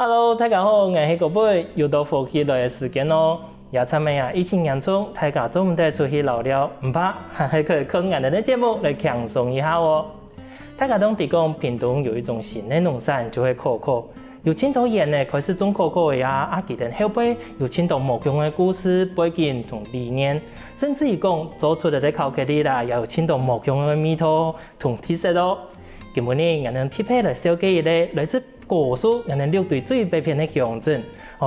Hello， 大家好，我是国贝，又到复习来的时间咯。也参咩啊？疫情严重，大家总唔得出去聊聊，唔怕，还可以看我哋的节目来轻松一下哦。大家都讲屏东有一种新的农产，就系可可。有青头人呢开始种可可的啊，其他后辈有青头木匠的故事背景同理念，甚至于讲做出来的巧克力啦，也有青头木匠的味道同特色咯。今日呢，我哋特别来小记一个来自果蔬，我哋6队最北片的乡镇，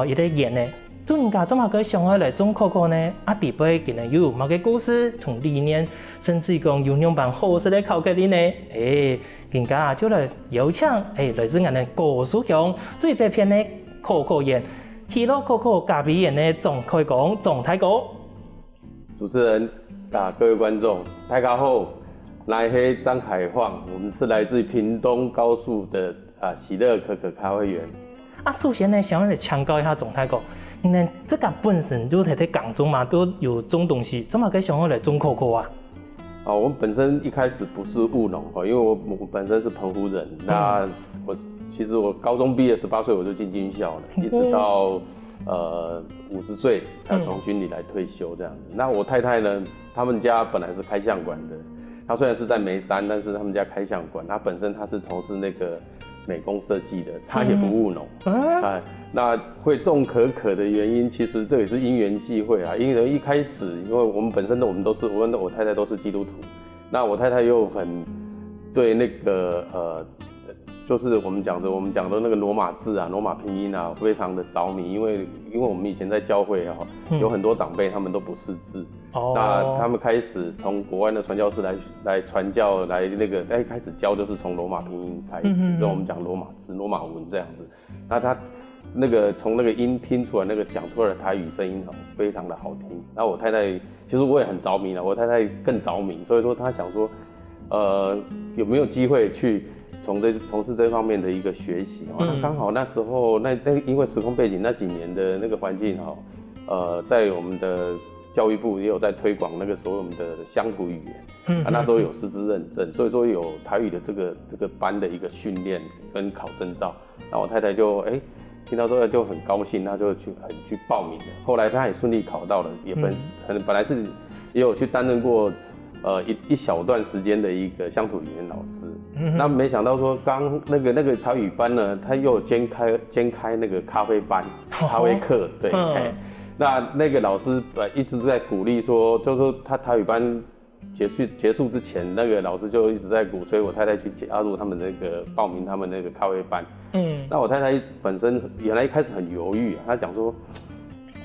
一个人呢。做人家怎么个上海来种可可呢？底背竟然有某个故事同理念，甚至讲有两版好食的巧克力呢？人家就来邀请来自我们果蔬乡最北片的可可园，喜乐可可咖啡园的总开工总太哥。主持人各位观众，大家好，我是张凯晃，我们是来自屏东高速的喜乐可可咖啡园。首先呢，想要来强调一下总太哥。因为这个本身就在港中嘛，都有种东西，怎么个想要来种可可啊？我们本身一开始不是务农因为我本身是澎湖人。那其实我高中毕业18岁我就进军校了，一直到50岁才从军里来退休这样子。那我太太呢，他们家本来是开相馆的，她虽然是在梅山，但是他们家开相馆，她本身她是从事那个美工设计的，他也不务农。那会种可可的原因，其实这也是因缘际会啊。因为一开始，因为我们本身的我跟我太太都是基督徒，那我太太又很对那个就是我们讲的那个罗马字啊、罗马拼音啊，非常的着迷。因为我们以前在教会有很多长辈他们都不识字。那他们开始从国外的传教士来传教，开始教就是从罗马拼音开始，跟我们讲罗马字、罗马文这样子。那他那个从那个音拼出来，那个讲出来的台语声音非常的好听。那我太太其实我也很着迷了，我太太更着迷，所以说她想说，有没有机会去从事这方面的一个学习那刚好那时候因为时空背景那几年的那个环境在我们的教育部也有在推广那个所谓我们的乡土语言，那时候有师资认证，所以说有台语的这个班的一个训练跟考证照。那我太太就听到之后就很高兴，她就去报名了。后来她也顺利考到了，也本来是也有去担任过一小段时间的一个乡土语言老师。那没想到说刚那个台语班呢，他又兼开那个咖啡班、咖啡课，对。那个老师一直在鼓励说，就是说他台语班结束之前，那个老师就一直在鼓吹我太太去加入他们报名他们那个咖啡班。那我太太本身原来一开始很犹豫她讲说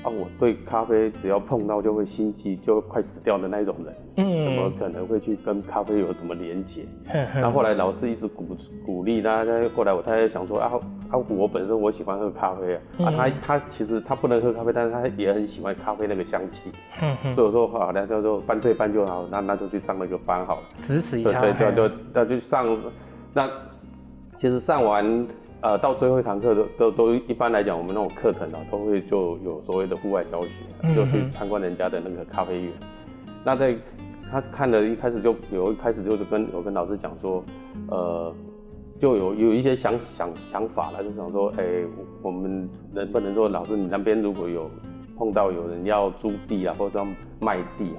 我对咖啡只要碰到就会心悸，就快死掉的那种人，怎么可能会去跟咖啡有什么连结？那后来老师一直鼓励她，后来我太太想说我本身我喜欢喝咖啡她其实她不能喝咖啡，但是她也很喜欢咖啡那个香气。所以我说好，那就半对半就好，那就去上那个班好了，支持一下。对，就上。那其实上完。到最后一堂课都一般来讲，我们那种课程都会就有所谓的户外教学，就去参观人家的那个咖啡园。那他看了一开始就是跟老师讲说，就有一些想法了，就想说，我们能不能说老师你那边如果有碰到有人要租地或者要卖地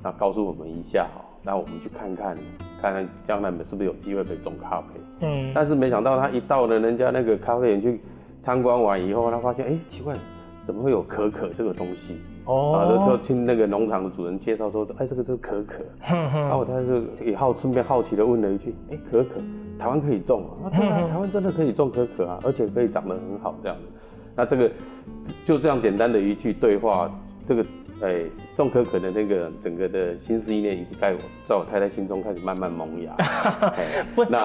那告诉我们一下那我们去看看将来我们是不是有机会可以种咖啡。但是没想到他一到了人家那个咖啡园去参观完以后，他发现奇怪，怎么会有可可这个东西？就听那个农场的主人介绍说，这个是可可。然后他就也顺便好奇的问了一句，可可台湾可以种对啊，台湾真的可以种可可而且可以长得很好这样子。那这个就这样简单的一句对话，这个种可可的那个整个的心思意念，已经在我太太心中开始慢慢萌芽。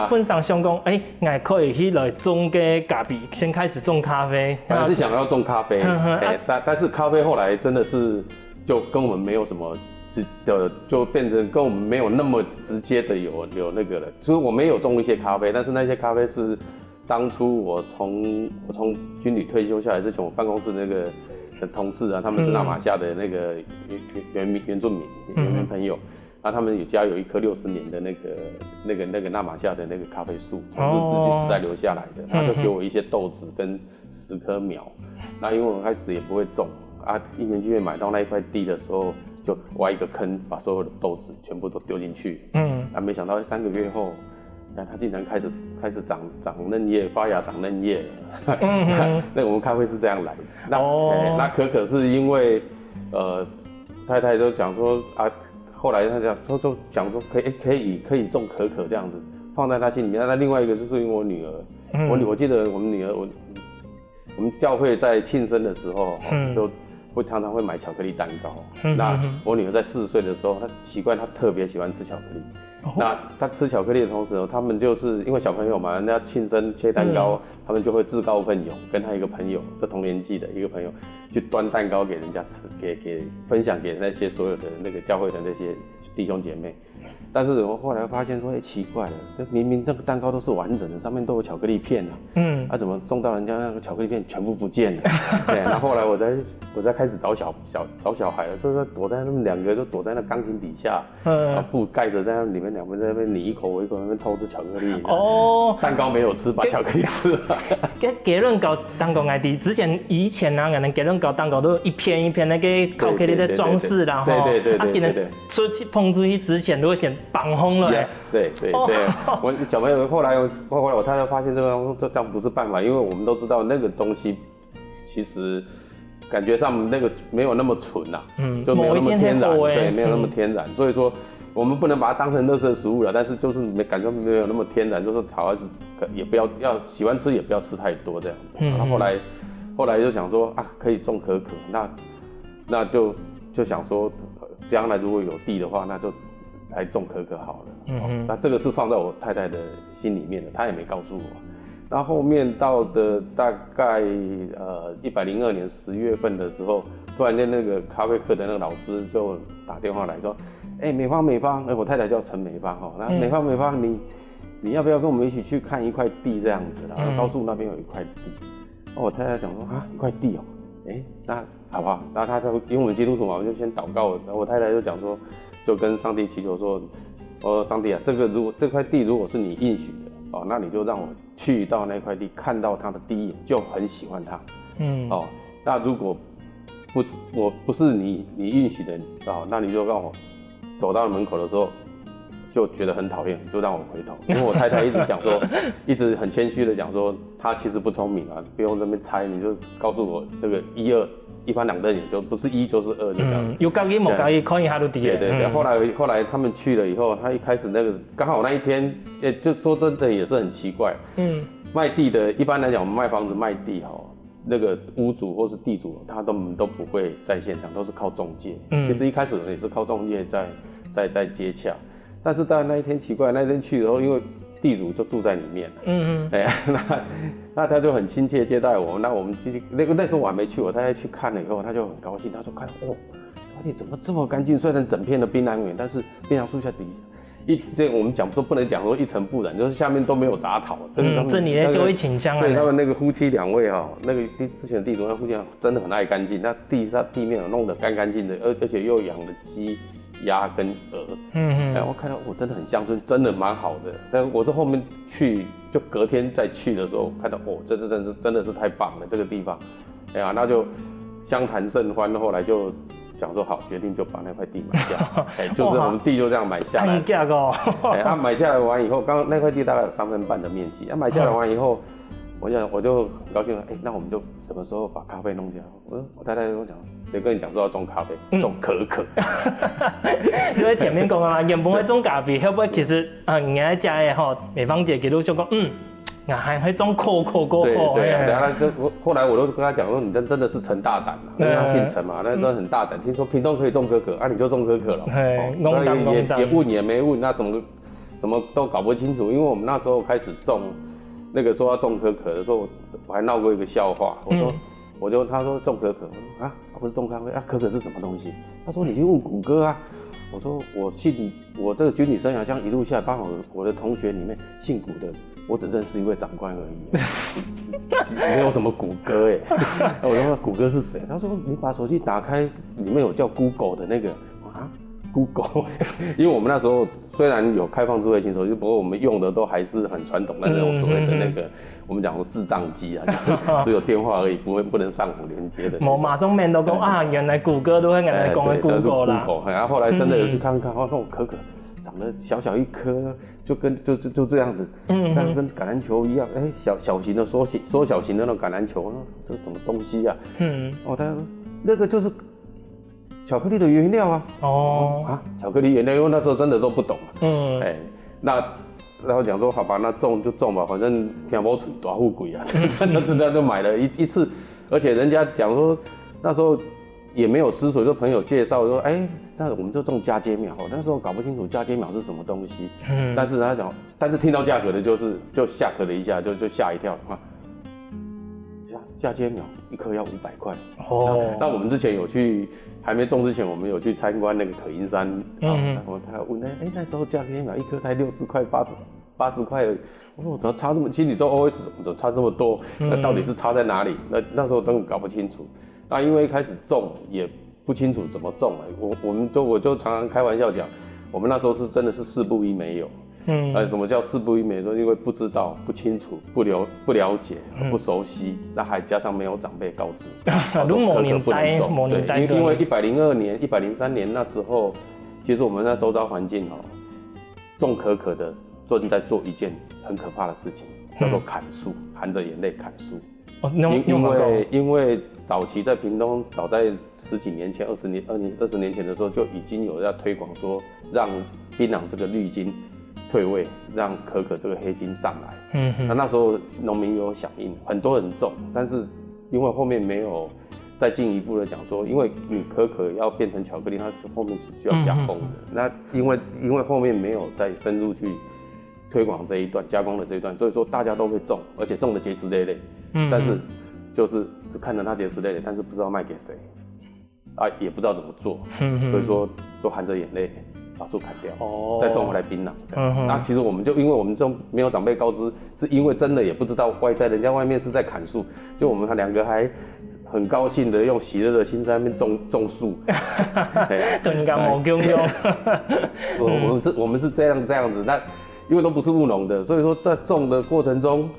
本上想讲，我可以去来种个咖啡，先开始种咖啡。本来是想要种咖啡，但是咖啡后来真的是就跟我们没有什么就变成跟我们没有那么直接的有那个了。所以我没有种一些咖啡，但是那些咖啡是当初我从军旅退休下来之前，我办公室那个的同事他们是那马夏的那个原住民朋友，他们家有一棵60年的那个那马夏的那个咖啡树，从日据时代留下来的，他就给我一些豆子跟10棵苗。那因为我开始也不会种啊，因缘机会买到那一块地的时候，就挖一个坑，把所有的豆子全部都丢进去。啊，没想到3个月后，那它竟然开始长嫩叶，发芽长嫩叶了。那我们咖啡是这样来的。那可可是因为太太就讲说啊，后来他就讲说可以种可可这样子，放在他心里面。那另外一个就是因为我女儿，我记得我们女儿我们教会在庆生的时候，就会常常会买巧克力蛋糕。那我女儿在4岁的时候，她习惯，她特别喜欢吃巧克力。那她吃巧克力的同时，他们就是因为小朋友嘛，人家庆生切蛋糕，他们就会自告奋勇，跟他一个朋友，就同年纪的一个朋友，去端蛋糕给人家吃，给分享给那些所有的那个教会的那些弟兄姐妹。但是我后来发现说，奇怪了，这明明那个蛋糕都是完整的，上面都有巧克力片啊，怎么送到人家那个巧克力片全部不见了？对，然后后来我才开始找小孩了，就是躲在他们2个就躲在那钢琴底下，把布盖着，在那里面2个在那边你一口我一口在那边偷吃巧克力。蛋糕没有吃，把巧克力吃了。给人搞蛋糕爱之前以前啊，可能给人搞蛋糕都一片一片那个巧克力的装饰啦，对，可能碰出去之前都会先绑红了。对，我小朋友后来我太太发现这样不是办法，因为我们都知道那个东西其实感觉上那个没有那么纯啊，就没有那么天然，对，没有那么天然，所以说我们不能把它当成垃圾食物了，但是就是感觉没有那么天然，就是小孩子也不要喜欢吃也不要吃太多这样子。然后后来就想说啊，可以种可可，那就想说将来如果有地的话，那就来种可可好了。那这个是放在我太太的心里面的，她也没告诉我。然后后面到的大概102年10月份的时候，突然间那个咖啡课的那个老师就打电话来说，美芳，我太太叫陈美芳哈，那美芳你要不要跟我们一起去看一块地这样子啦？高速那边有一块地。我太太讲说啊，一块地哦，那好不好？然后他就因为我们基督徒嘛，我们就先祷告。然后我太太就讲说，就跟上帝祈求说，上帝啊，这块地如果是你应许的那你就让我去到那块地，看到它的第一眼就很喜欢它。那如果不是你应许的那你就让我走到门口的时候就觉得很讨厌，就让我回头。因为我太太一直讲说，一直很谦虚的讲说，她其实不聪明啊，不用这边猜，你就告诉我这个1、2，一翻2瞪眼，就不是1就是2，就这样。有高一没高一，看一下都低。对。后来他们去了以后，他一开始那个刚好那一天，就说真的也是很奇怪。卖地的，一般来讲，我们卖房子卖地那个屋主或是地主，他都不会在现场，都是靠中介。其实一开始也是靠中介在接洽。但是到那一天奇怪，那天去的时候，因为地主就住在里面，那他就很亲切接待我。那我们那时候我还没去，我太太去看了以后，他就很高兴，他说看花店怎么这么干净？虽然整片的槟榔园，但是槟榔树下这我们讲说不能讲说一尘不染，就是下面都没有杂草。这里呢就会倾向对他们那个夫妻2位那个之前的地主那夫妻真的很爱干净，那地面弄得干干净的，而且又养了鸡、鸭跟鹅。我看到真的很乡村，真的蛮好的。但我是后面去，就隔天再去的时候看到真的是太棒了这个地方。那就相谈甚欢，后来就想说好，决定就把那块地买下。就是我们地就这样买下来。买下来完以后，刚那块地大概有3分半的面积。买下来完以后，我就很高兴了。那我们就什么时候把咖啡弄起来？我太太跟我讲，谁跟你讲说要种咖啡，种可可。因为前面讲啊，原本要种咖啡，会不会其实人家家的美芳姐给都说讲，还会种可可。对，然后后来我都跟他讲说，你真的是陈大胆嘛，因为他姓陈嘛，那都很大胆。听说屏东可以种可可，你就种可可了。也问也没问，那什么都搞不清楚，因为我们那时候开始种，那个说要种可可的时候，我还闹过一个笑话。他说种可可，我说不是种咖啡可可是什么东西？他说你去问谷歌啊。我说我这个军旅生涯这样一路下来，包括我的同学里面姓谷的，我只认识一位长官而已，没有什么谷歌我说谷歌是谁？他说你把手机打开，里面有叫 Google 的那个Google， 因为我们那时候虽然有开放智慧型手机，不过我们用的都还是很传统的那种所谓的那个我们讲说智障机啊，就只有电话而已，不能上网连接的。我马上面都讲啊，原来谷歌都会原来讲的 Google 啦。然后后来真的有去看看，那种可可长得小小一颗，就这样子，像跟橄榄球一样，小型的缩小型的那种橄榄球，这是什么东西啊？他说那个就是巧克力的原料啊。巧克力原料，因为那时候真的都不懂嘛。然后讲说好吧，那种就种吧，反正听不出大富贵啊，就买了一次，而且人家讲说那时候也没有思索，就朋友介绍说，那我们就种嫁接苗，那时候搞不清楚嫁接苗是什么东西，但是他讲，但是听到价格的就吓了一下，就吓一跳啊，嫁接苗一颗要500块。那我们之前有去。还没种之前，我们有去参观那个可英山，他问那时候嫁接苗一颗才60块、80块而已。我说我怎么差这么，心里说 OS 怎么差这么多？那到底是差在哪里？那时候根本搞不清楚。那因为一开始种也不清楚怎么种，我就常常开玩笑讲，我们那时候是真的是4不1没有。什么叫4不1没有？因为不知道、不清楚、不了解、不熟悉，那还加上没有长辈告知，可可不能种。对，因为102年、103年那时候，其实我们那周遭环境种可可的正在做一件很可怕的事情，叫做砍树，含着眼泪砍树。因为早期在屏东，早在10几年前、20年前的时候，就已经有要推广说，让槟榔这个绿金退位，让可可这个黑金上来。那时候农民有响应，很多人种，但是因为后面没有再进一步的讲说，因为你可可要变成巧克力，它后面是需要加工的。那因为后面没有再深入去推广这一段加工的这一段，所以说大家都会种，而且种的结实累累。但是就是只看着它结实累累，但是不知道卖给谁也不知道怎么做。所以说都含着眼泪。把树砍掉，再种回来槟榔。那其实我们因为我们没有长辈告知，是因为真的也不知道人家外面是在砍树，就我们2个还很高兴的用喜乐的心在那边种树。顿感无功用。我们是这样子，那因为都不是务农的，所以说在种的过程中，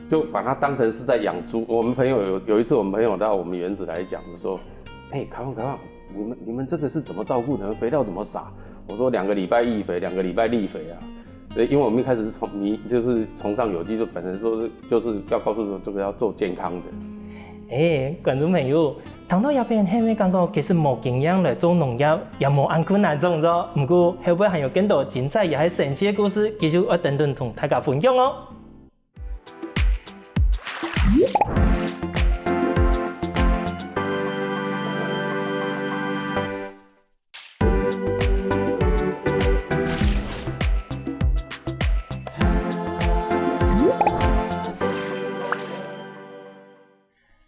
就把它当成是在养猪。我们朋友有一次，我们朋友到我们园子来讲的说，凯旺，你们这个是怎么照顾的？肥料怎么撒？我说2个礼拜易肥，2个礼拜力肥啊。因为我们一开始是就是崇尚有机，就本身说就是要告诉说这个要做健康的。观众朋友，谈到这边，后面感觉其实无经验来做农业，也无按困难种咗。不过后边还有更多精彩也係神奇嘅故事，繼續要等同大家分享哦。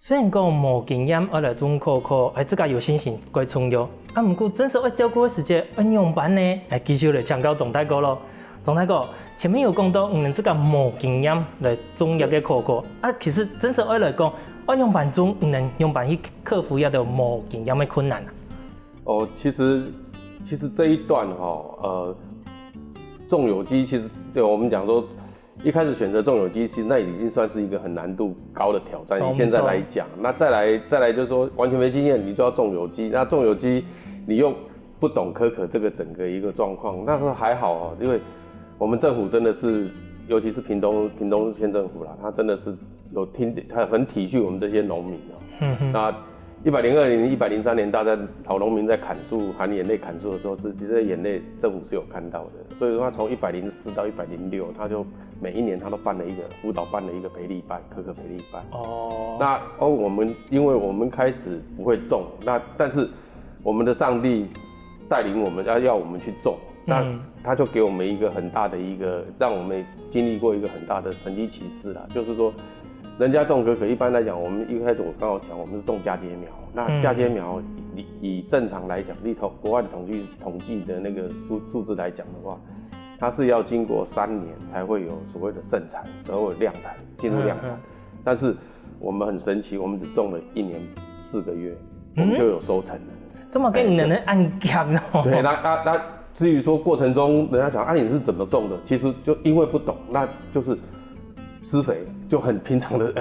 虽然讲无经验，我来种可可，自家有信心该创业。不过真是要照顾的时间，要样板呢，继续来请教钟大哥咯。钟大哥，前面有讲到，你这个无经验来种一个可可，其实真是要来讲，要样板种，能样板去克服一个无经验的困难其实这一段种有机，其实对我们讲说。一开始选择种有机，其实那已经算是一个很难度高的挑战。以现在来讲，那再来就是说完全没经验，你就要种有机。那种有机，你又不懂可可这个整个一个状况，那时候还好因为我们政府真的是，尤其是屏东县政府啦，他真的是他很体恤我们这些农民那102年、103年，大家老农民在砍树、含眼泪砍树的时候，其实眼泪政府是有看到的。所以说，他从104到106，他就每一年他都辅导办了一个培力班，可可培力班。那因为我们开始不会种，但是我们的上帝带领我们要我们去种，那他就给我们一个很大的一个，让我们经历过一个很大的神迹奇事啦，就是说。人家种可可，一般来讲，我们一开始我刚好讲，我们是种嫁接苗。那嫁接苗以正常来讲，国外的统计的那个数字来讲的话，它是要经过3年才会有所谓的盛产，才会有量产，进入量产。但是我们很神奇，我们只种了1年4个月，我们就有收成了。这么跟你能按讲哦？对，那至于说过程中，人家讲你是怎么种的，其实就因为不懂，那就是。施肥，就很平常的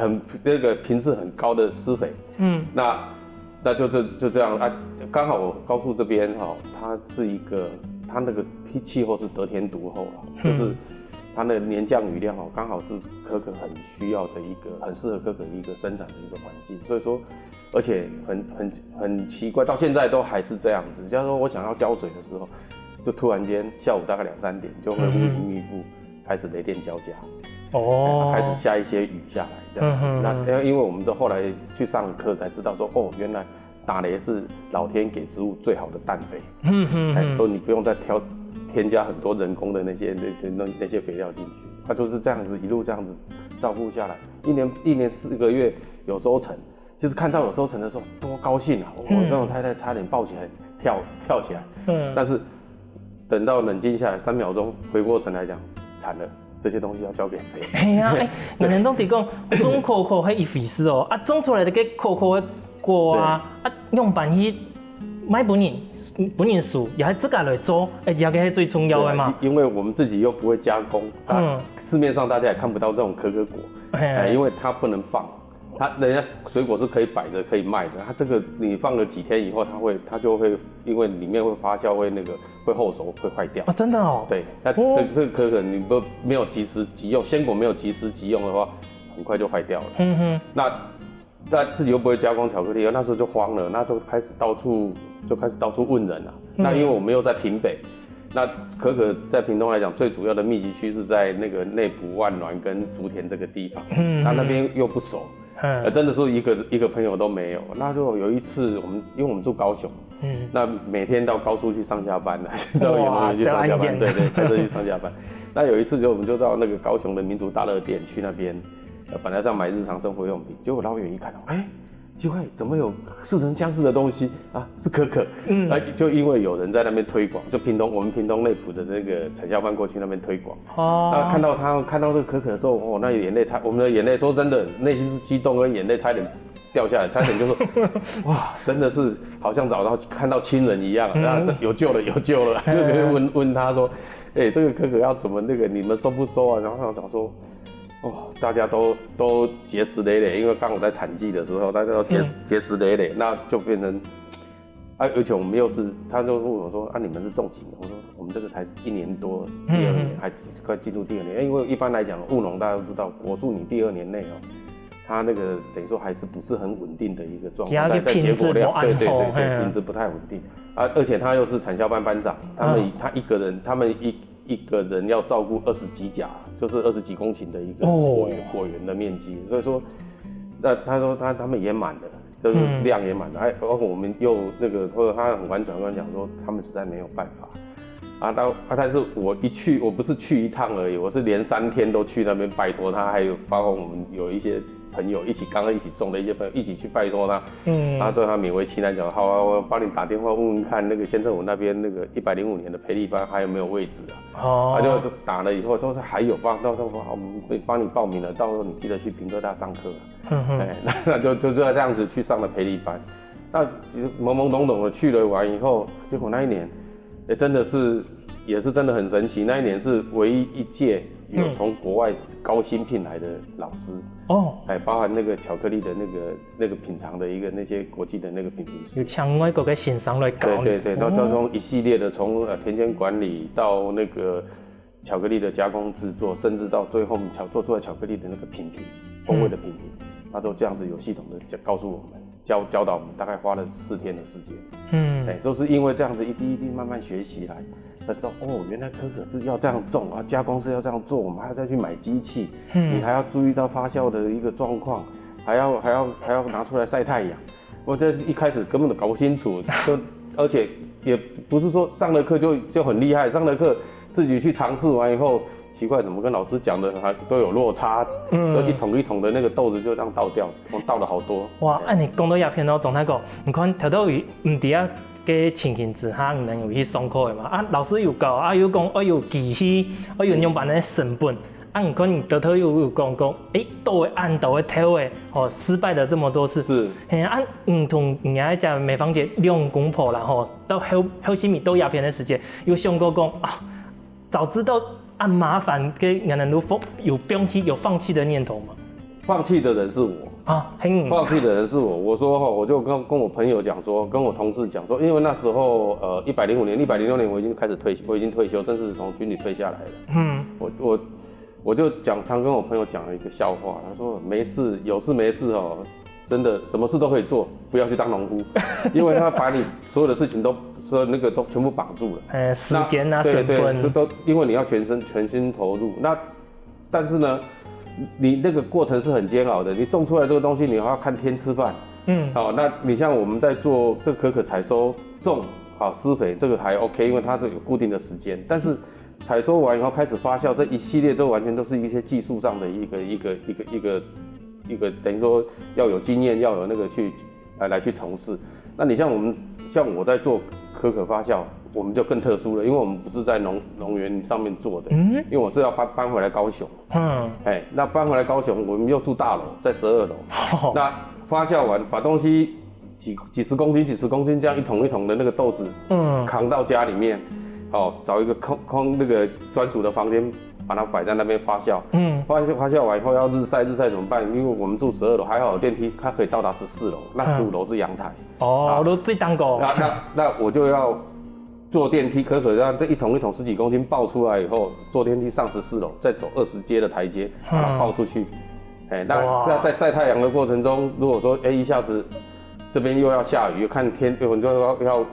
那个频次很高的施肥。那就这样啊，刚好我高速这边它是一个它那个气候是得天独厚啦，就是它那个年降雨量刚好是可可很需要的一个很适合可可一个生产的一个环境，所以说而且很奇怪，到现在都还是这样子。假如说我想要浇水的时候，就突然间下午大概2-3点就会乌云密布，开始雷电交加。开始下一些雨下来，这样子。那因为我们都后来去上课才知道说，原来打雷是老天给植物最好的氮肥。说你不用再添加很多人工的那些肥料进去，它就是这样子一路这样子照顾下来，一年4个月有收成，就是看到有收成的时候多高兴啊！我那种太太差点抱起来跳起来。但是等到冷静下来3秒钟，回过神来讲，惨了。这些东西要交给谁？人人都提讲种可可迄一回事哦，种出来的个可可的果用办去买本人树，也自家来做，也个是最重要的嘛。因为我们自己又不会加工，市面上大家也看不到这种可可果，因为它不能放。人家水果是可以摆着可以卖的，它这个你放了几天以后，它就会因为里面会发酵，会后熟，会坏掉。真的哦。对，那这个可可你没有及时急用，鲜果没有及时急用的话，很快就坏掉了。那自己又不会加工巧克力，那时候就慌了，那就开始到处问人了。那因为我们又在屏北，那可可在屏东来讲，最主要的密集区是在那个内埔、万峦跟竹田这个地方，他那边又不熟。真的是一个朋友都没有。那就有一次因为我们住高雄，那每天到高速去上下班的，现在有去上下班，对，开车去上下班。那有一次我们就到那个高雄的民族大乐店去那边，本来是要买日常生活用品，结果老远一看到，奇怪，怎么有似曾相识的东西啊？是可可。就因为有人在那边推广，就我们屏东内埔的那个产销班过去那边推广。那看到这个可可的时候，那眼泪我们的眼泪，说真的，内心是激动，跟眼泪差点掉下来，差点就说，哇，真的是好像看到亲人一样，这有救了，有救了。就问他说，这个可可要怎么你们收不收啊？然后他说。大家都结石累累，因为刚好在产季的时候，大家都结石累累，那就变成而且我们又是，他就问我说你们是种几年？我说我们这个才1年多，第2年还快进入第2年，因为一般来讲务农大家都知道，果树你第2年内它那个等于说还是不是很稳定的一个状况，在结果量，对，品质不太稳定而且他又是产销班班长，他们一个人要照顾20几甲，就是20几公顷的一个果园的面积，所以说，那他说他们也满了，就是量也满了，包括我们又或者他很婉转跟我讲说，他们实在没有办法但是我不是去一趟而已，我是连3天都去那边拜托他，还有包括我们有一些朋友刚刚一起种的一些朋友一起去拜托他，他对他勉为其难讲，好啊，我帮你打电话问问看那个县政府那边那个105年的培力班还有没有位置他就打了以后说还有，到时候我们会帮你报名了，到时候你记得去屏科大上课那就这样子去上了培力班，那懵懵懂懂的去了完以后，结果那一年也是真的很神奇，那一年是唯一一届有从国外高薪聘来的老师包含那个巧克力的那个品尝的那些国际的那个品评师，有请外国的先生来教。对，到从一系列的从田间管理到那个巧克力的加工制作，甚至到最后做出来巧克力的那个品评风味的品评，他都这样子有系统的告诉我们。教导我们大概花了4天的时间，都是因为这样子一滴一滴慢慢学习来，才知道原来可可是要这样种加工是要这样做，我们还要再去买机器，你还要注意到发酵的一个状况，还要拿出来晒太阳。我这一开始根本都搞不清楚，而且也不是说上了课就很厉害，上了课自己去尝试完以后。奇怪，怎么跟老师讲的还都有落差？都一桶一桶的那个豆子就这样倒掉，我倒了好多。哇，你讲到鸦片总太讲，你看条到鱼唔伫啊，个情形之下，唔能有去上课的嘛？老师又教，又讲又记起，又用办的成本。唔可能得头又讲，都会按都会挑的，失败了这么多次。是，唔同人家讲美芳姐用公婆啦，到后什么都鸦片的时间，又想过讲早知道。按麻烦给俺们有放弃的念头吗？放弃的人是我啊，放弃的人是我。我说哈，我就跟我朋友讲说，跟我同事讲说，因为那时候105年、106年我已经开始我已经退休，正式从军旅退下来了。我就常跟我朋友讲了一个笑话，他说没事，有事没事哦，真的什么事都可以做，不要去当农夫，因为他把你所有的事情都全部绑住了。时间啊，成本，这都因为你要全心投入。但是呢，你那个过程是很煎熬的，你种出来这个东西，你还要看天吃饭。好，那你像我们在做这个可可采收、种好施肥，这个还 OK， 因为它都有固定的时间。但是采收完以后开始发酵，这一系列就完全都是一些技术上的一个，等于说要有经验，要有那个来去从事。那你像我在做可可发酵，我们就更特殊了，因为我们不是在农园上面做的，因为我是要搬回来高雄。那搬回来高雄，我们又住大楼，在12楼。那发酵完，把东西几十公斤这样一桶一桶的那个豆子，扛到家里面，找一个空那个专属的房间，把它摆在那边发酵。发酵完以后要日晒怎么办？因为我们住12楼，还好有电梯，它可以到达14楼，那15楼是阳台。都最当高。那我就要坐电梯，可让这一桶10几公斤爆出来以后，坐电梯上14楼，再走20阶的台阶，把它爆出去。那在晒太阳的过程中，如果说一下子这边又要下雨，看天，我就要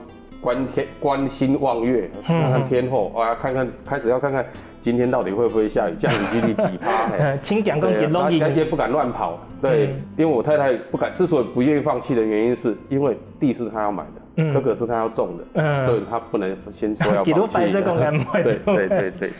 观星望月，看看天候啊，开始要看看今天到底会不会下雨，降雨几率几%。请讲公给弄也不敢乱跑，对，因为我太太不敢，之所以不愿意放弃的原因，是因为地是她要买的，可可是她要种的，所以她不能先说要放弃。对。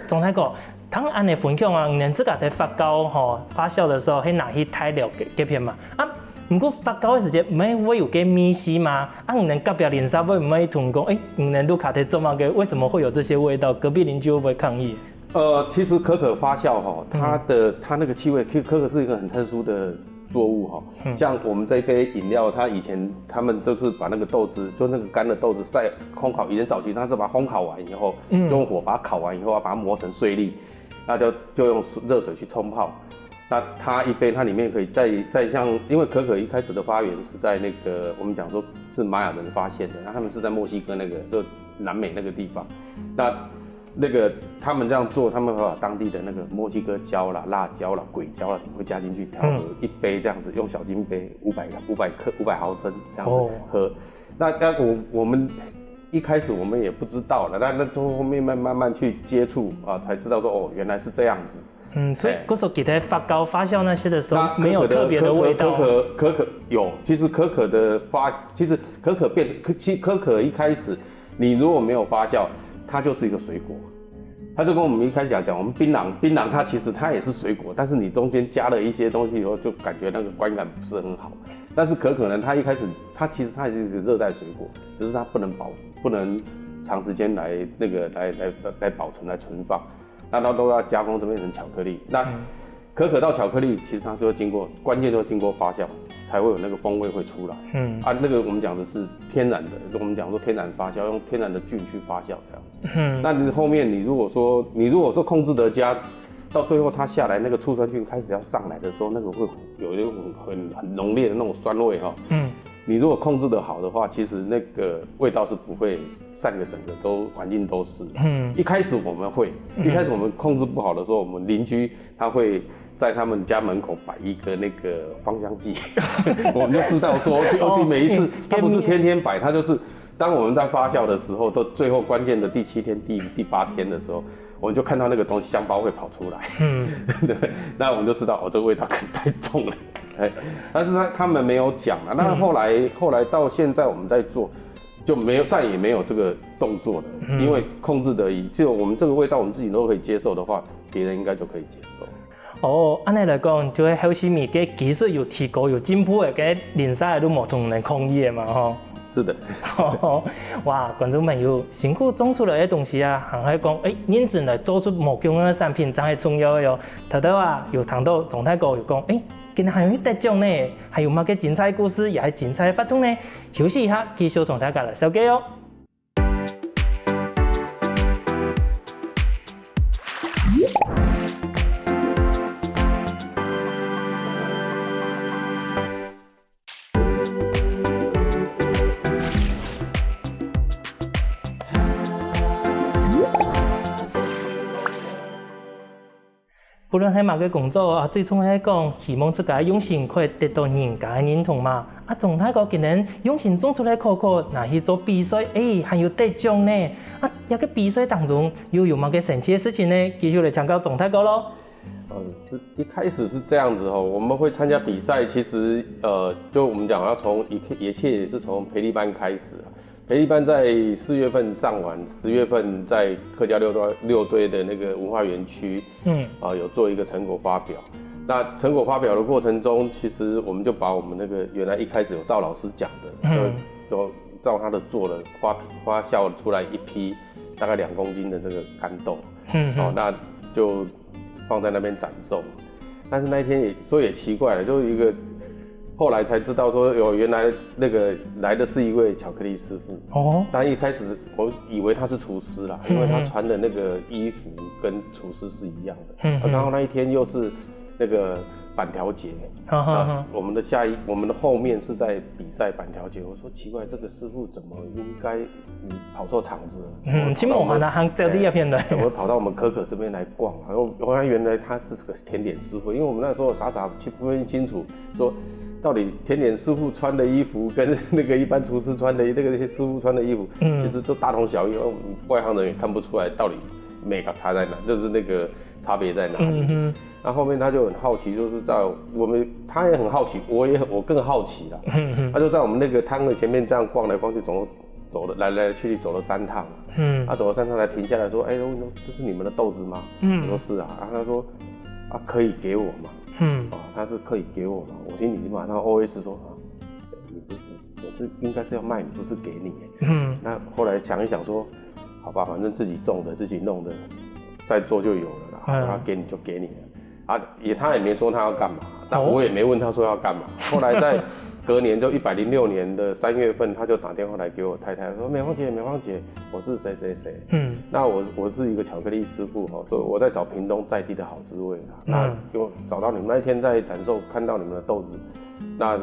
总太哥，通安尼分享啊，你这个在发酵发酵的时候，迄哪些材料给片嘛啊？不过发酵的时间，唔系会有给米稀吗？你们隔壁邻居会唔会同讲？你们都卡在做嘛？为什么会有这些味道？隔壁邻居会不会抗议？其实可可发酵它那个气味，可可是一个很特殊的作物像我们这杯饮料，以前他们都是把那个豆子，就那个干的豆子烘烤，以前早期他是把它烘烤完以后，用火把它烤完以后，把它磨成碎粒，那就用热水去冲泡。那它一杯，它里面可以再像，因为可可一开始的发源是在那个我们讲说是玛雅人发现的，那他们是在墨西哥那个就南美那个地方，那个他们这样做，他们会把当地的那个墨西哥椒啦、辣椒啦、鬼椒啦什么会加进去调和，一杯这样子，用小金杯500毫升这样子喝。那我们一开始我们也不知道了，那后面慢慢去接触才知道说原来是这样子。所以那时候给它发酵那些的时候，没有特别的味道。可可有，其实可可的其实可可一开始，你如果没有发酵，它就是一个水果。它就跟我们一开始讲，我们槟榔它其实它也是水果，但是你中间加了一些东西以后，就感觉那个观感不是很好。但是可可呢，它一开始其实它也是一个热带水果，只是它不能长时间来保存来存放。那它都要加工成变成巧克力。那可可到巧克力，其实它就会关键就经过发酵，才会有那个风味会出来。那个我们讲的是天然的，我们讲说天然发酵，用天然的菌去发酵这样。那你后面你如果说控制得佳，到最后它下来那个醋酸菌开始要上来的时候，那个会有一种很浓烈的那种酸味你如果控制得好的话，其实那个味道是不会散个整个环境都是。一开始我们控制不好的时候，我们邻居他会在他们家门口摆一个那个芳香剂，我们就知道说，尤其每一次他不是天天摆，他就是当我们在发酵的时候，到最后关键的第7天、第8天的时候，我们就看到那个东西香包会跑出来。对，那我们就知道这个味道可能太重了。但是他们没有讲了。那后来到现在我们在做，就再也没有这个动作了，因为控制得宜，就我们这个味道我们自己都可以接受的话，别人应该就可以接受。按你来讲，就係好似咪嘅技術有提高有進步嘅，嘅連曬都冇同人抗議嘛是的。哇，觀眾朋友辛苦種出來嘅東西啊，行喺講，認真來做出無共嘅產品，真係重要嘅喲。頭頭有談到總太哥有講，今日還有得獎呢，還有乜嘅精彩故事，也係精彩發通呢？休息一下，繼續總太哥來小記哦。不论喺某个工作啊，最初喺讲希望自家用心可以得到人家嘅认同嘛。啊，总太个今年用心种出来考考，拿去做比赛，还有得奖呢。啊，一个比赛当中又有某个神奇的事情呢，继续来请教总太哥咯。是一开始是这样子哦，我们会参加比赛，其实就我们讲要从一切也是从培力班开始啊。培力班在4月份上完，10月份在客家六堆的那个文化园区，有做一个成果发表。那成果发表的过程中，其实我们就把我们那个原来一开始有赵老师讲的，就照他的做的发酵出来一批大概2公斤的那个干豆，那就放在那边展售。但是那一天也奇怪了，就是一个后来才知道说原来那个来的是一位巧克力师傅。但一开始我以为他是厨师啦，因为他穿的那个衣服跟厨师是一样的。然后那一天又是那个板条节，我们的后面是在比赛板条节。我说奇怪，这个师傅怎么应该跑错场子了？今天我们行走第二片的，怎么跑到我们可可这边来逛啊？然后原来他是个甜点师傅，因为我们那时候傻不分清楚说。到底甜点师傅穿的衣服跟那个一般厨师穿的那些师傅穿的衣服，其实都大同小异，外行人也看不出来到底每个差在哪，就是那个差别在哪里。那后面他就很好奇，就是在他也很好奇，我更好奇啦。他就在我们那个摊位前面这样逛来逛去，走了来去走了3趟。他走了3趟才停下来说：“这是你们的豆子吗？”我说：“是啊。”他说：“可以给我吗？”他是可以给我嘛？我心里就马上 OS 说我是应该是要卖你，不是给你。那后来想一想说，好吧，反正自己种的、自己弄的，再做就有了啦。然后给你就给你了。他也没说他要干嘛，但我也没问他说要干嘛。后来在隔年就106年的3月份，他就打电话来给我太太说：“美芳姐，我是谁谁谁。那我是一个巧克力师傅所以我在找屏东在地的好滋味那就找到你们那一天在展售看到你们的豆子，那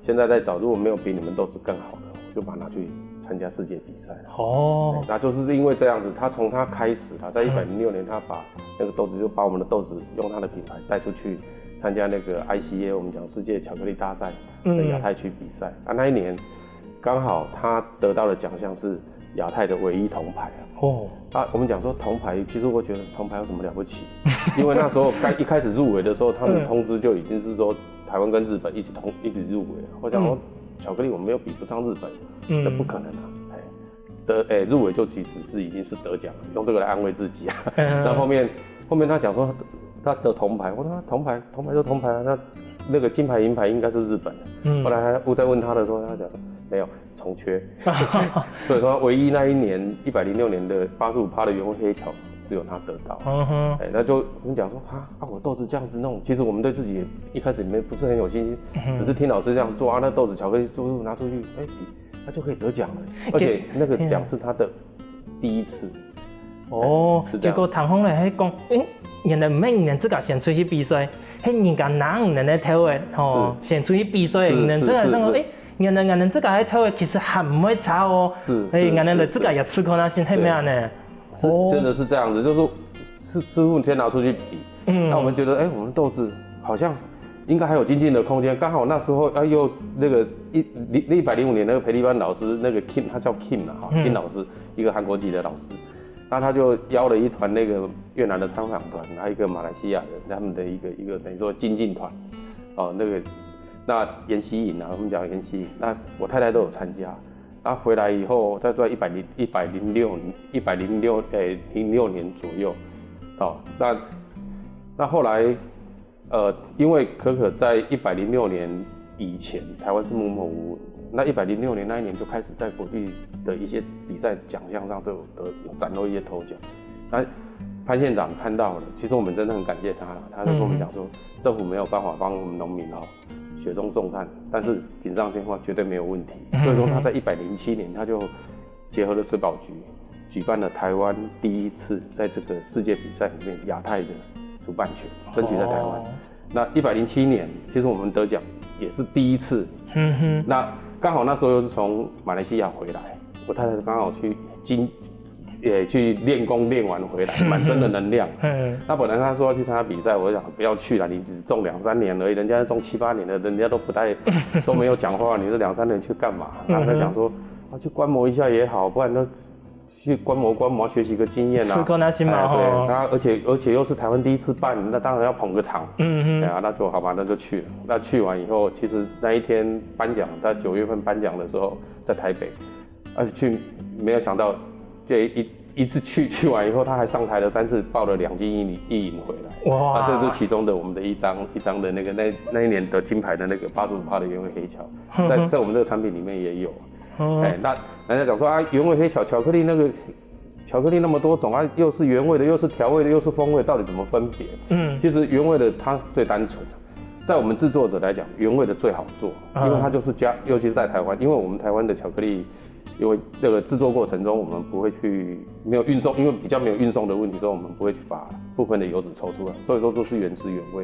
现在在找，如果没有比你们豆子更好的，我就把它拿去参加世界比赛了。那就是因为这样子，他从他开始在106年，他把那个豆子就把我们的豆子用他的品牌带出去。参加那个 ICA 我们讲世界巧克力大赛的亚太区比赛那一年刚好他得到的奖项是亚太的唯一铜牌我们讲说铜牌，其实我觉得铜牌有什么了不起？因为那时候一开始入围的时候，他们通知就已经是说台湾跟日本一起入围了。我讲说巧克力我们又比不上日本，这不可能入围就其实是已经是得奖了，用这个来安慰自己那后面他讲说。他得铜牌，我说铜牌就铜牌那个金牌银牌应该是日本的。后来我再问他的时候，他讲没有重缺，所以说唯一那一年106年的85%的原味黑巧只有他得到。那就我们讲说我豆子这样子弄，其实我们对自己一开始里面不是很有信心，只是听老师这样做那豆子巧克力做拿出去，他就可以得奖了，而且那个奖是他的第一次。结果唐风来讲，原来每年自家先出去比赛，人家哪能来偷的先出去比赛，人这个说，原来人自家偷的其实还不会差人来自家也吃口那先黑咩呢？真的是这样子，就是师傅先拿出去比，那我们觉得，我们豆子好像应该还有精进的空间。刚好那时候又那个105年那个培力班老师那个 Kim， 他叫 Kim Kim 老师，一个韩国籍的老师。那他就邀了一团那个越南的参访团，还有一个马来西亚人，他们的一个等于说精进团，那研习营我们讲研习营，那我太太都有参加。他回来以后，在106年左右，那后来因为可可在106年以前，台湾是默默无闻。那106年那一年就开始在国际的一些比赛奖项上都有崭露一些头角。那潘县长看到了，其实我们真的很感谢他了。他就跟我们讲说，政府没有办法帮我们农民雪中送炭，但是锦上添花绝对没有问题。所以说他在107年他就结合了水保局，举办了台湾第一次在这个世界比赛里面亚太的主办权，争取在台湾。那107年，其实我们得奖也是第一次。那刚好那时候又是从马来西亚回来，我太太刚好去也去练功练完回来，满身的能量。那本来他说要去参加比赛，我就想不要去了，你只种2-3年而已，人家种7-8年了，人家都没有讲话，你这2-3年去干嘛？然后他讲说，去观摩一下也好，不然都去观摩，学习个经验啊。吃过那些嘛对，他而且又是台湾第一次办，那当然要捧个场。对啊，那就好吧，那就去了。那去完以后，其实那一天颁奖，在9月份颁奖的时候，在台北，而且没有想到。对，一次去完以后，他还上台了3次，报了2金一银回来。哇！这是其中的我们的一张的那个那一年的金牌的那个85%的原味黑巧，在我们这个产品里面也有。那人家讲说原味黑巧巧克力那个巧克力那么多种又是原味的，又是调味的，又是风味，到底怎么分别？其实原味的它最单纯。在我们制作者来讲，原味的最好做，因为它就是尤其是在台湾，因为我们台湾的巧克力。因为这个制作过程中，我们不会没有运送，因为比较没有运送的问题，所以我们不会去把部分的油脂抽出来，所以说都是原汁原味。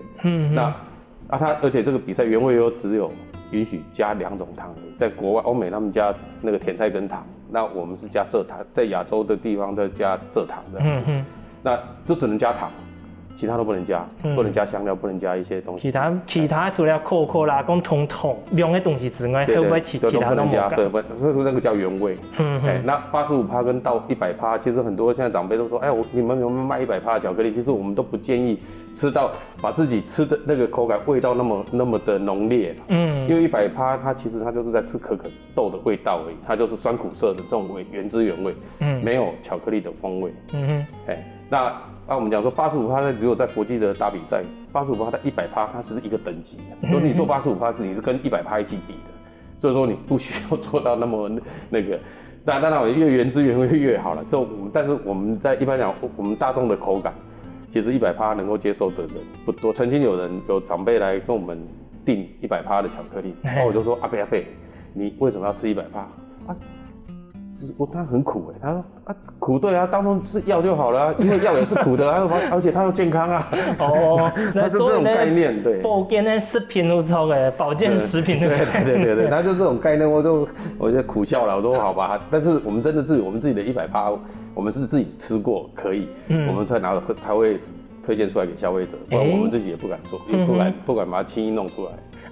而且这个比赛原味又只有允许加2种糖，在国外欧美他们加那个甜菜根糖，那我们是加蔗糖，在亚洲的地方在加蔗糖的。那就只能加糖。其他都不能加，不能加香料，不能加一些东西。其他除了可可啦、跟通用的东西之外，会不会其他都不能加？对，所以说那个叫原味。那85%跟到100%，其实很多现在长辈都说，你们有没有卖100%的巧克力？其实我们都不建议吃到把自己吃的那个口感味道那么的浓烈。因为100%它其实它就是在吃可可豆的味道而已，它就是酸苦涩的这种味，原汁原味，没有巧克力的风味。那我们讲说85%它只有在国际的大比赛，85%它100%它只是一个等级，所以你做85%你是跟100%一起比的，所以说你不需要做到那么那个。当然越原汁原味越好了。但是我们在一般讲我们大众的口感，其实100%能够接受的人不多。曾经有长辈来跟我们订100%的巧克力，然后我就说阿贝，你为什么要吃100%？它很苦他说苦对啊，当中吃药就好了因为药也是苦的而且它又健康啊。它是这种概念，对。保健的食品都错的，保健食品对，它就这种概念，我就苦笑了，我说好吧，但是我们真的是我们自己的100%，我们是自己吃过可以，我们才会推荐出来给消费者，不然我们自己也不敢做，也不敢把它轻易弄出来。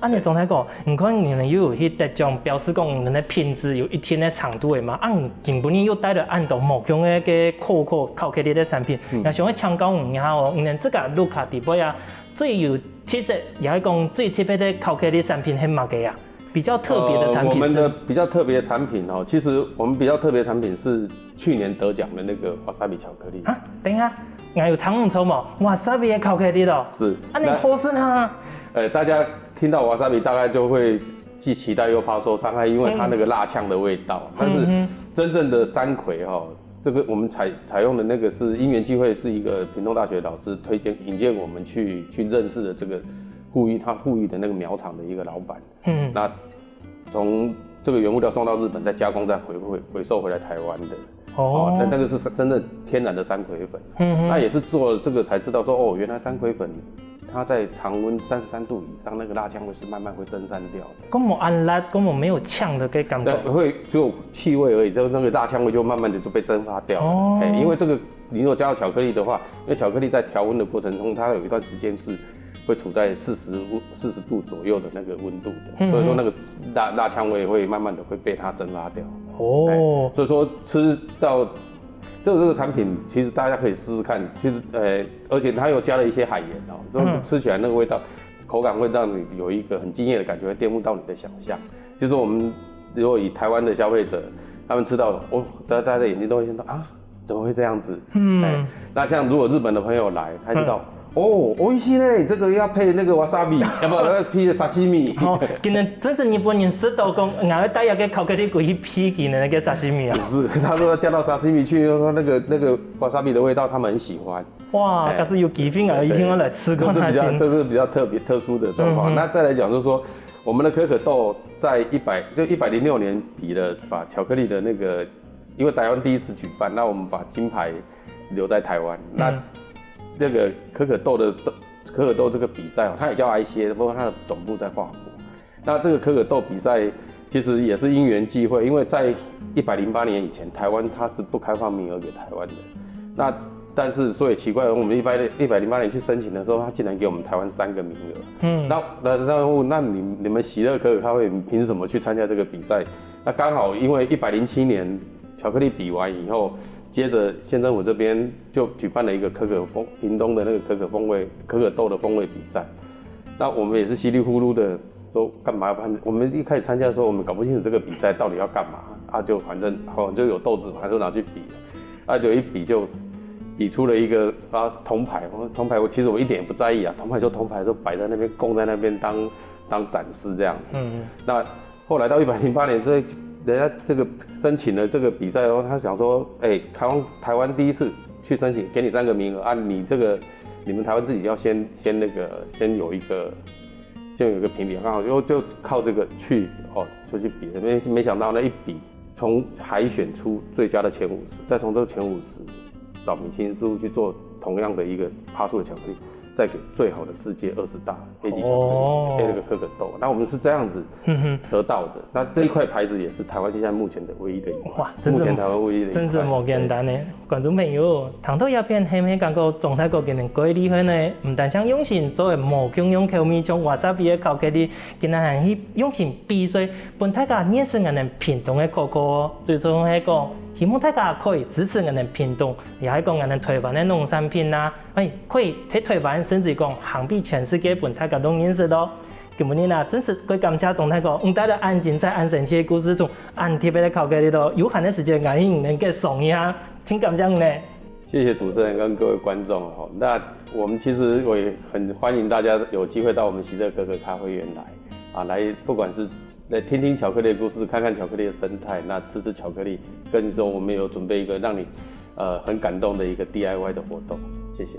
你总来讲，你看你们又有去得奖，表示讲你们的品质有一定的长度的嘛。近半年又带了按到某种的个可可巧克力的产品，也想去抢购一下哦。因为这个卢卡迪杯啊，最有特色，也是讲最特别的巧克力产品是哪个啊？比较特别的产品。我们的比较特别的产品其实我们比较特别的产品是去年得奖的那个瓦萨比巧克力。等一下，还有糖抽嘛？瓦萨比的巧克力咯。是。你好是它。大家听到瓦萨比大概就会既期待又怕受伤害，因为它那个辣呛的味道。但是真正的山葵这个我们采用的那个是因缘际会，是一个屏东大学老师引荐我们去认识的这个富裕的那个苗场的一个老板。那从这个原物料送到日本，再加工，再回收回来台湾的。那个是真的天然的山葵粉。那也是做了这个才知道说原来山葵粉。它在常温33度以上，那个辣酱味是慢慢会蒸散掉的。根本安辣，根本没有呛的给感觉。会只有气味而已，就那个辣酱味就慢慢的就被蒸发掉了。因为这个你如果加入巧克力的话，因为巧克力在调温的过程中，它有一段时间是会处在40度左右的那个温度的，所以说那个辣呛味会慢慢的会被它蒸发掉。所以说吃到。这个产品其实大家可以试试看，其实而且它又加了一些海盐吃起来那个味道，口感会让你有一个很惊艳的感觉，会颠覆到你的想象。就是我们如果以台湾的消费者，他们吃到大家的眼睛都会想到怎么会这样子？那像如果日本的朋友来，他知道。美味しいね，这个要配那个瓦萨比，要不要配沙西米？今天真是日本人知道讲，我带一个巧克力过去配给那个沙西米啊。是，他说要加到沙西米去，说那个瓦萨比的味道他们很喜欢。哇，可是有极品啊，一定要来吃过它先。这是比较特殊的状况。那再来讲就是说，我们的可可豆在106年比了，把巧克力的那个，因为台湾第一次举办，那我们把金牌留在台湾。那个可可豆这个比赛它也叫 ICA， 不过它的总部在法国。那这个可可豆比赛其实也是因缘际会，因为在108年以前，台湾它是不开放名额给台湾的。那但是所以奇怪，我们108年去申请的时候，他竟然给我们台湾3个名额。那你们喜乐可可咖啡凭什么去参加这个比赛？那刚好因为107年巧克力比完以后，接着县政府这边就举办了一个屏东的那个可可豆的风味比赛。那我们也是稀里糊涂的说干嘛要办？我们一开始参加的时候，我们搞不清楚这个比赛到底要干嘛就反正就有豆子，反正拿去比，就一比就比出了一个铜牌。其实我一点也不在意铜牌就摆在那边供在那边当展示这样子。那后来到108年，所以人家这个申请了这个比赛他想说，台湾第一次去申请，给你3个名额你们台湾自己要先有一个评比，刚好就靠这个就去比，没想到那一比，从海选出最佳的前50，再从这个前50找米其林师傅去做同样的一个趴数的巧克力，再给最好的世界20大 A 级巧克力，配那个可可豆。那我们是这样子得到的。那这一块牌子也是台湾现在目前的唯一的一块。哇，目前台湾唯一的一块。真是冇简单呢，观众朋友，糖豆鸦片係咪感覺狀態個今年幾厲害呢？唔但想用心做嘅無窮用口味，將瓦薩比嘅巧克力，今日係去用心比賽，本大家認識我哋屏東嘅可可，最重要係講。希望大家可以支持我哋屏東，也係講我哋台灣嘅農產品啦，可以喺台灣甚至講行遍全世界，本大家都認識到。今日呢，真是佢感謝總太哥，帶咗安靜在安神奇嘅故事中，按特別嘅巧克力度，有限嘅時間，我希望能夠送一下，請感謝你。謝謝主持人跟各位觀眾。那我們其實我也很歡迎大家有機會到我們喜樂可可咖啡園來不管是來聽聽巧克力的故事，看看巧克力的生態，那吃吃巧克力。跟你說，我們有準備一個讓你很感動的一個 DIY 的活動。謝謝。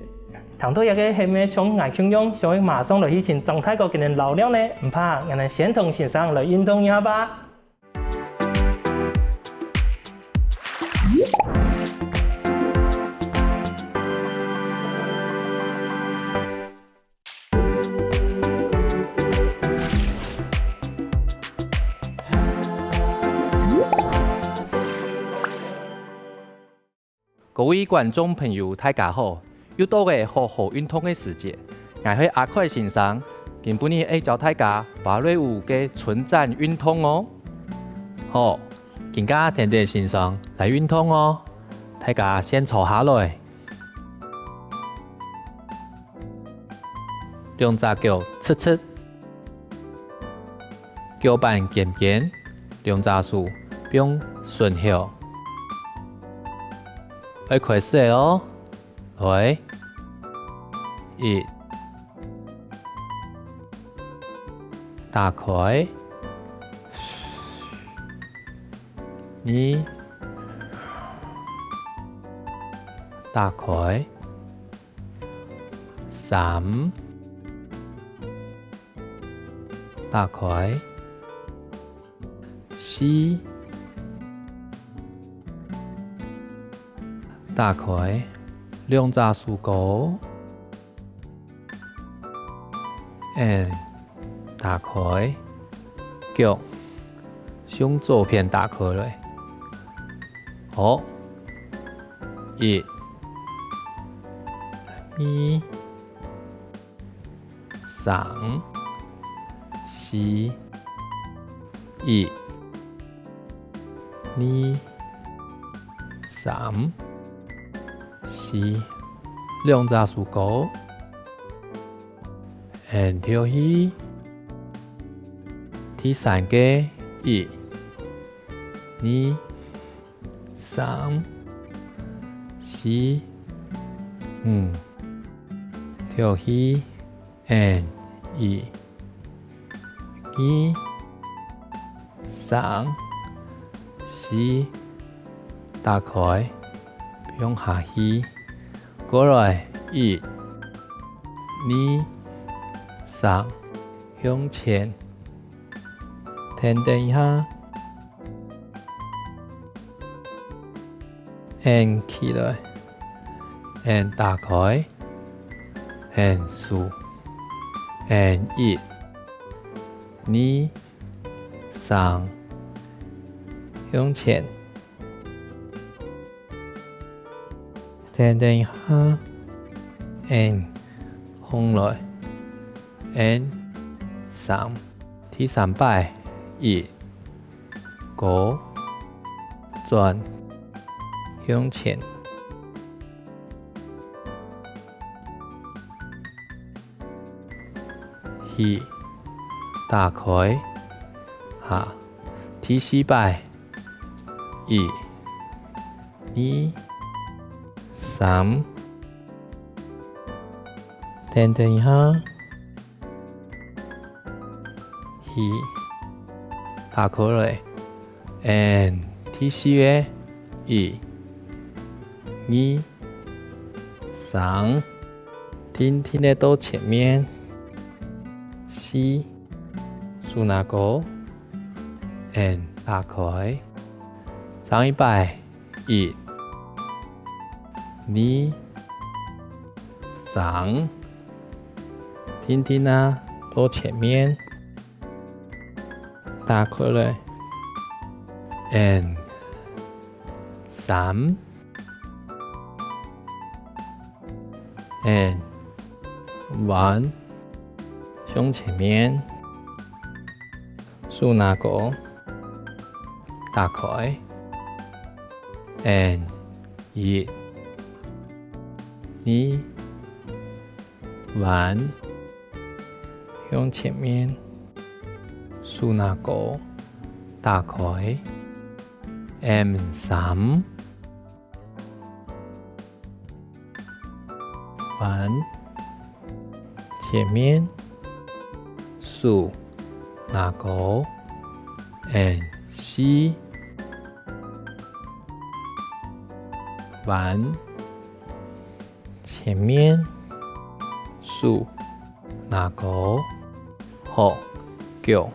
糖豆也嘅係咪從眼睛用，想馬上來以前狀態個嘅人老了呢？唔怕，我哋先同先生來運動一下吧。各位觀眾朋友，大家好！又到個好好運動嘅時節，我係阿凱先生，今晡日會教大家芭蕾舞嘅伸展運動哦。好，今家田田先生來運動哦，大家先坐下來，兩隻腳側側，腳板肩肩，兩隻手並順後。要開始咯，來，1，打開，2，打開，3，打開，4。打開兩隻手高，打開腳向左邊打開來，好，1、2、3、4、1、2、3、4，兩隻手高，跳起，第三個，1、2、3、4，跳起，1、2、3、4，打開，向下去。過來，1、2、3，向前，停頓一下，起來，打開，數，1、2、3、向前，停一下 ，and 放落 ，and 3，第3摆1，5，转向前。2，打开下，第4摆1、2、3，停一下，2，打开来 ，and 第4个1、2、3，停在到前面。4，数那个 ，and 打开，上一摆1、2、3，停啊，到前面，打开了 ，and 3 ，and 1。向前面，数那个，打开 ，and 1、2、1，向前面，数那个，打开 ，and 3、1，前面。数那个 and 4，完前面数那个好脚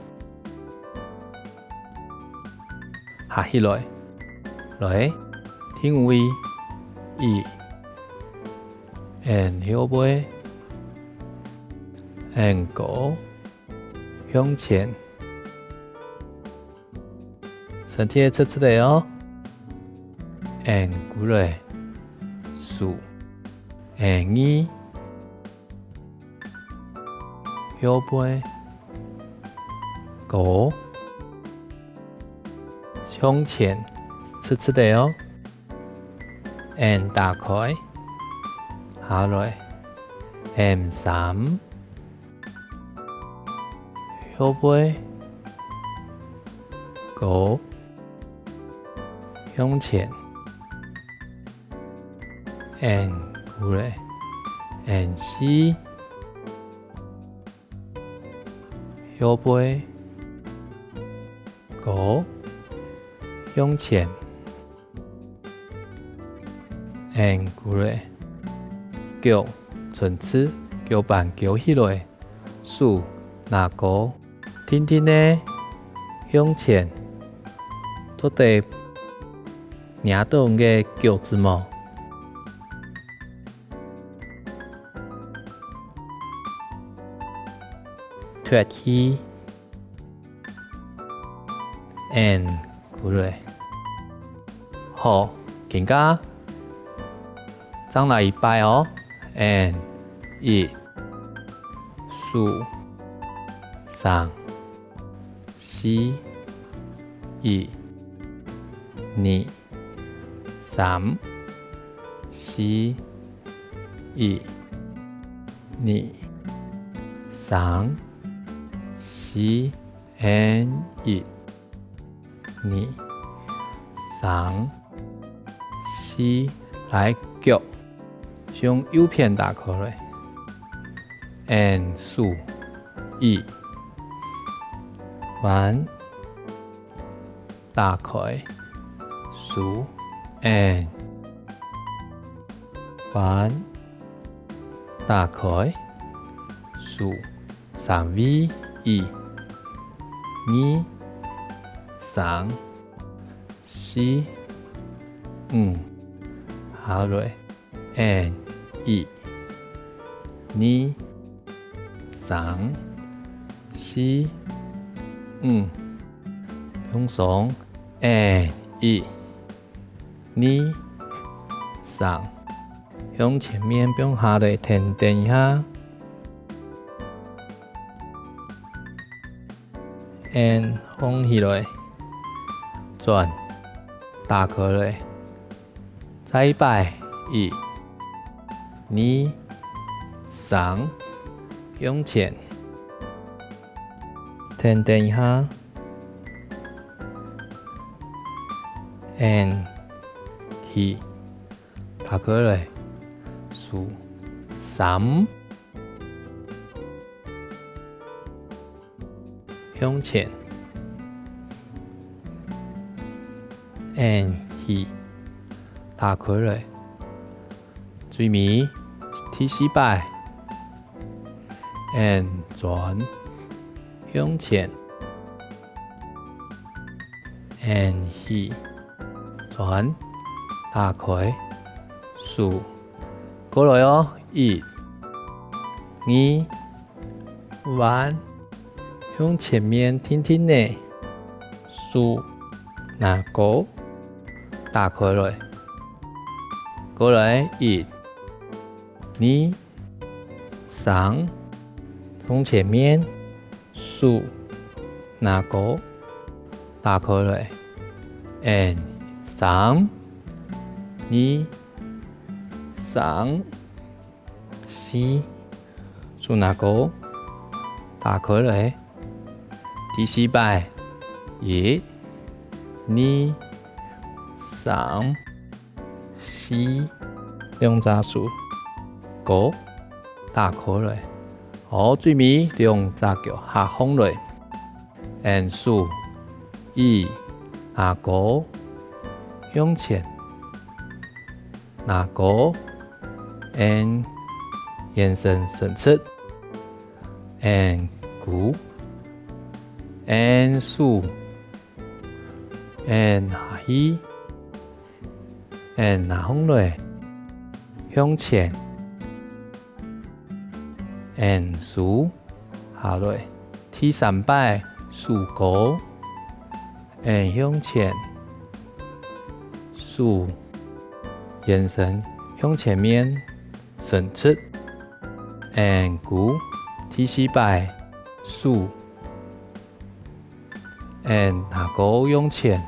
下起来，停位1 and 后背 and 5。向前，身体直直的哦。and 过来，4 and 2，后背5，向前，直直的哦。and 打开，下来 and 3。后背5，向前 ，and 过来 ，and 4，后背5，向前 ，and 过来，脚顺子脚板脚起来，数那个。停的向前，到底领到个脚趾毛，脱起 ，and 过来，好，更加再来一摆哦 ，and 1、4、3。4、1、2、3、4、1、2、3、4 and 1、2、3、4，来脚向右边打开来 ，and 4、1。1，打开，2 and 1，打开，2 3 V 1 2 3 4 5，好嘞 ，and 1 2 3 4 5，向上1、2、3，向前面并下来停顿一下。放起来，转，打开来，再一摆，1、2、3，向前，停顿一下。2、打开来，4、3。向前 ，2、打开来，水面提示摆 ，2、转向前 ，2、转打开，4过来哦，1、2、1。向前面听听呢，数哪个打开来，过来1、2、3，从前面数哪个打开来，3、2、3、4，数哪个打开来。第4摆，1、2、3、4，两只手，5打开来，好，水面两只脚下放来，4、1、5向前，5眼神深出，9。4下去下放来向前4下来第3摆4高向前4眼神向前面伸出9第4摆4下高向前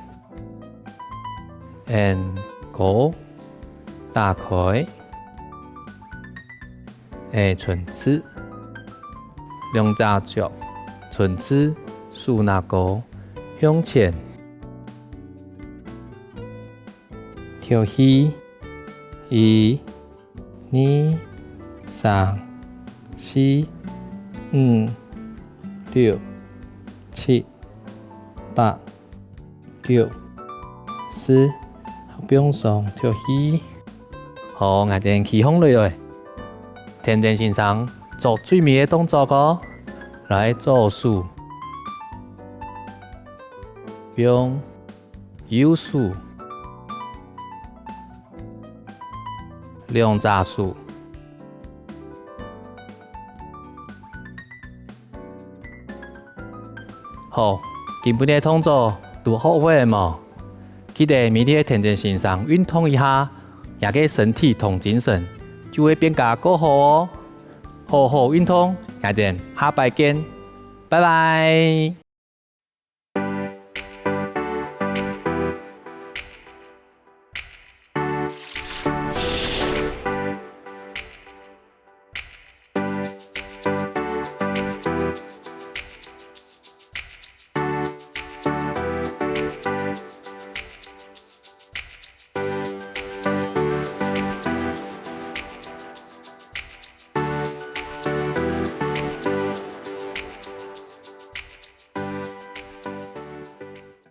高打开唇齿两只脚唇齿竖下高向前跳起1、2、3、4、5、6、7、8、9、10，不用上跳起。好，我哋起风来，天天欣赏做水面的动作哦，来做数，用右数，两只数。好，今天的动作都好会嘛？记得每天天天欣赏运动一下，也给身体同精神，就会变加更好哦。好好运动，下次下拜见，拜拜。